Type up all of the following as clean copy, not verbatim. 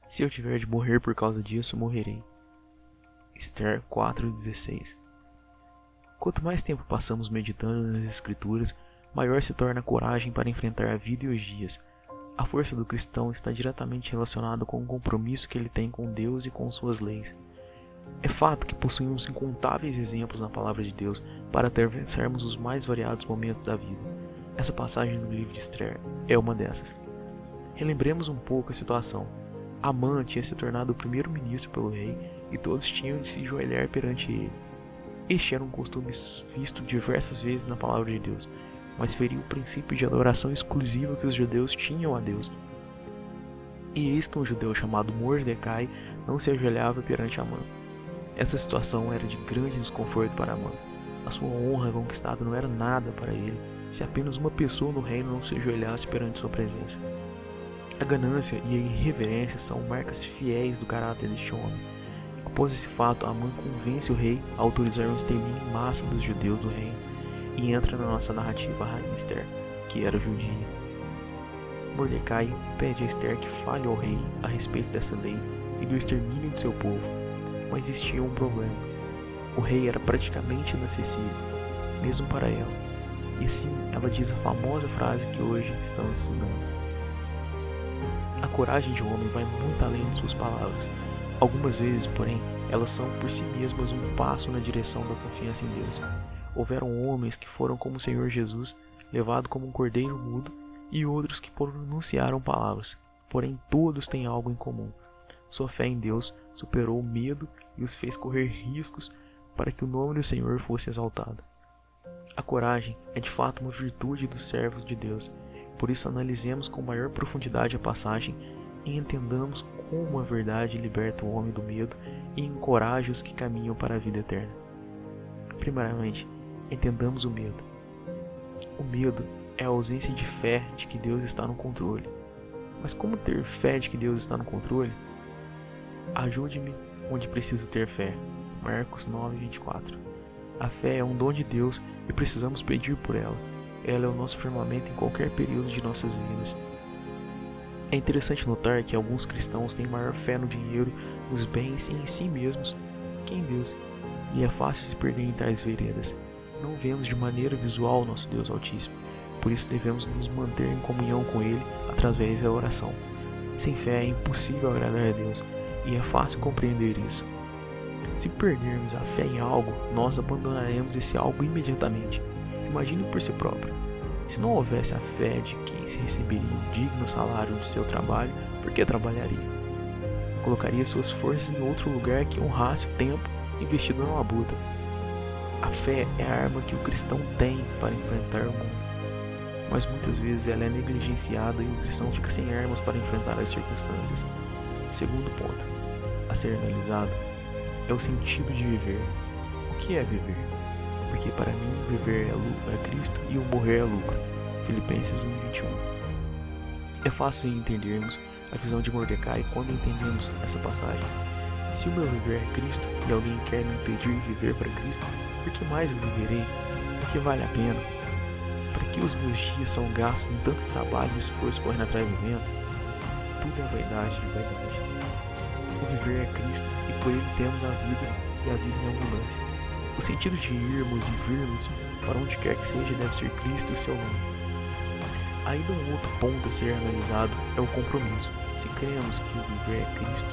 Se eu tiver de morrer por causa disso, morrerei. Esther 4:16. Quanto mais tempo passamos meditando nas Escrituras, maior se torna a coragem para enfrentar a vida e os dias. A força do cristão está diretamente relacionada com o compromisso que ele tem com Deus e com suas leis. É fato que possuímos incontáveis exemplos na palavra de Deus para atravessarmos os mais variados momentos da vida. Essa passagem do livro de Esther é uma dessas. Relembremos um pouco a situação. Amã tinha se tornado o primeiro-ministro pelo rei e todos tinham de se ajoelhar perante ele. Este era um costume visto diversas vezes na palavra de Deus, mas feriu o princípio de adoração exclusiva que os judeus tinham a Deus. E eis que um judeu chamado Mordecai não se ajoelhava perante Amã. Essa situação era de grande desconforto para Amã. A sua honra conquistada não era nada para ele, se apenas uma pessoa no reino não se ajoelhasse perante sua presença. A ganância e a irreverência são marcas fiéis do caráter deste homem. Após esse fato, Amã convence o rei a autorizar um extermínio em massa dos judeus do reino, e entra na nossa narrativa a rainha Esther, que era judia. Mordecai pede a Esther que fale ao rei a respeito dessa lei e do extermínio de seu povo, mas existia um problema. O rei era praticamente inacessível, mesmo para ela, e assim ela diz a famosa frase que hoje estamos estudando. A coragem de um homem vai muito além de suas palavras. Algumas vezes, porém, elas são por si mesmas um passo na direção da confiança em Deus. Houveram homens que foram como o Senhor Jesus, levado como um cordeiro mudo, e outros que pronunciaram palavras, porém todos têm algo em comum. Sua fé em Deus superou o medo e os fez correr riscos para que o nome do Senhor fosse exaltado. A coragem é de fato uma virtude dos servos de Deus, por isso analisemos com maior profundidade a passagem e entendamos como a verdade liberta o homem do medo e encoraja os que caminham para a vida eterna. Primeiramente, entendamos o medo. O medo é a ausência de fé de que Deus está no controle. Mas como ter fé de que Deus está no controle? Ajude-me onde preciso ter fé. Marcos 9:24. A fé é um dom de Deus e precisamos pedir por ela. Ela é o nosso firmamento em qualquer período de nossas vidas. É interessante notar que alguns cristãos têm maior fé no dinheiro, nos bens e em si mesmos que em Deus, e é fácil se perder em tais veredas. Não vemos de maneira visual o nosso Deus Altíssimo, por isso devemos nos manter em comunhão com Ele através da oração. Sem fé é impossível agradar a Deus, e é fácil compreender isso. Se perdermos a fé em algo, nós abandonaremos esse algo imediatamente. Imagine por si próprio. Se não houvesse a fé de quem se receberia um digno salário de seu trabalho, por que trabalharia? Colocaria suas forças em outro lugar que honrasse o tempo investido na labuta. A fé é a arma que o cristão tem para enfrentar o mundo, mas muitas vezes ela é negligenciada e o cristão fica sem armas para enfrentar as circunstâncias. Segundo ponto a ser analisado é o sentido de viver. O que é viver? Porque para mim viver é Cristo e o morrer é lucro. Filipenses 1:21. É fácil entendermos a visão de Mordecai quando entendemos essa passagem. Se o meu viver é Cristo e alguém quer me impedir de viver para Cristo, por que mais eu viverei? O que vale a pena? Para que os meus dias são gastos em tanto trabalho e esforço correndo atrás do vento? Tudo é vaidade de vaidade. O viver é Cristo e por ele temos a vida e a vida em abundância. O sentido de irmos e virmos para onde quer que seja deve ser Cristo e o seu nome. Ainda um outro ponto a ser analisado é o compromisso. Se cremos que o viver é Cristo,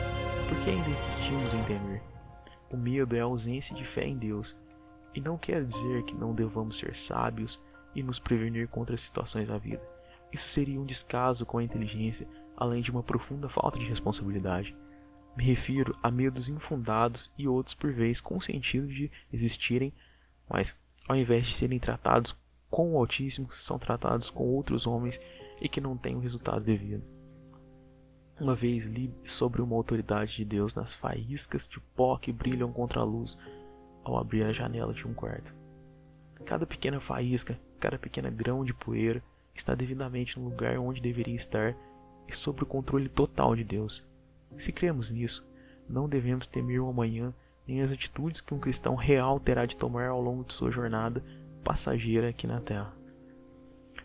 por que ainda insistimos em temer? O medo é a ausência de fé em Deus, e não quer dizer que não devamos ser sábios e nos prevenir contra as situações da vida. Isso seria um descaso com a inteligência, além de uma profunda falta de responsabilidade. Me refiro a medos infundados e outros por vez com o sentido de existirem, mas ao invés de serem tratados com o Altíssimo, são tratados com outros homens e que não têm o resultado devido. Uma vez li sobre uma autoridade de Deus nas faíscas de pó que brilham contra a luz ao abrir a janela de um quarto. Cada pequena faísca, cada pequeno grão de poeira está devidamente no lugar onde deveria estar e sob o controle total de Deus. Se cremos nisso, não devemos temer o amanhã nem as atitudes que um cristão real terá de tomar ao longo de sua jornada passageira aqui na terra.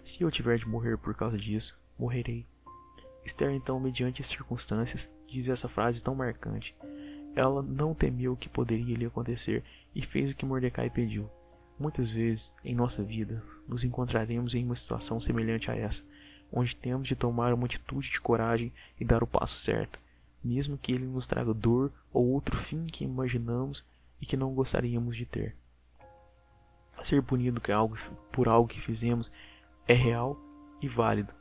Se eu tiver de morrer por causa disso, morrerei. Esther, então, mediante as circunstâncias, diz essa frase tão marcante. Ela não temeu o que poderia lhe acontecer e fez o que Mordecai pediu. Muitas vezes, em nossa vida, nos encontraremos em uma situação semelhante a essa, onde temos de tomar uma atitude de coragem e dar o passo certo, mesmo que ele nos traga dor ou outro fim que imaginamos e que não gostaríamos de ter. Ser punido por algo que fizemos é real e válido.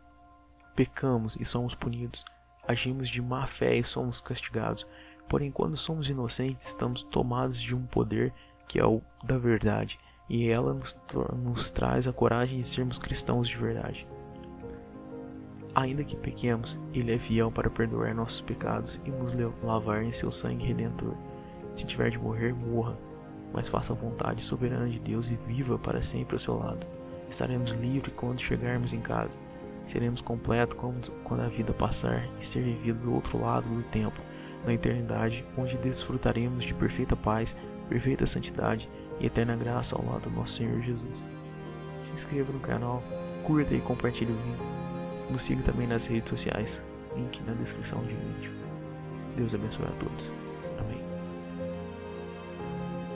Pecamos e somos punidos. Agimos de má fé e somos castigados. Porém, quando somos inocentes, estamos tomados de um poder que é o da verdade, e ela nos traz a coragem de sermos cristãos de verdade. Ainda que pequemos, Ele é fiel para perdoar nossos pecados e nos lavar em seu sangue redentor. Se tiver de morrer, morra, mas faça a vontade soberana de Deus e viva para sempre ao seu lado. Estaremos livres quando chegarmos em casa. Seremos completos quando a vida passar e ser vivido do outro lado do tempo, na eternidade, onde desfrutaremos de perfeita paz, perfeita santidade e eterna graça ao lado do nosso Senhor Jesus. Se inscreva no canal, curta e compartilhe o vídeo. Nos siga também nas redes sociais, link na descrição do vídeo. Deus abençoe a todos. Amém.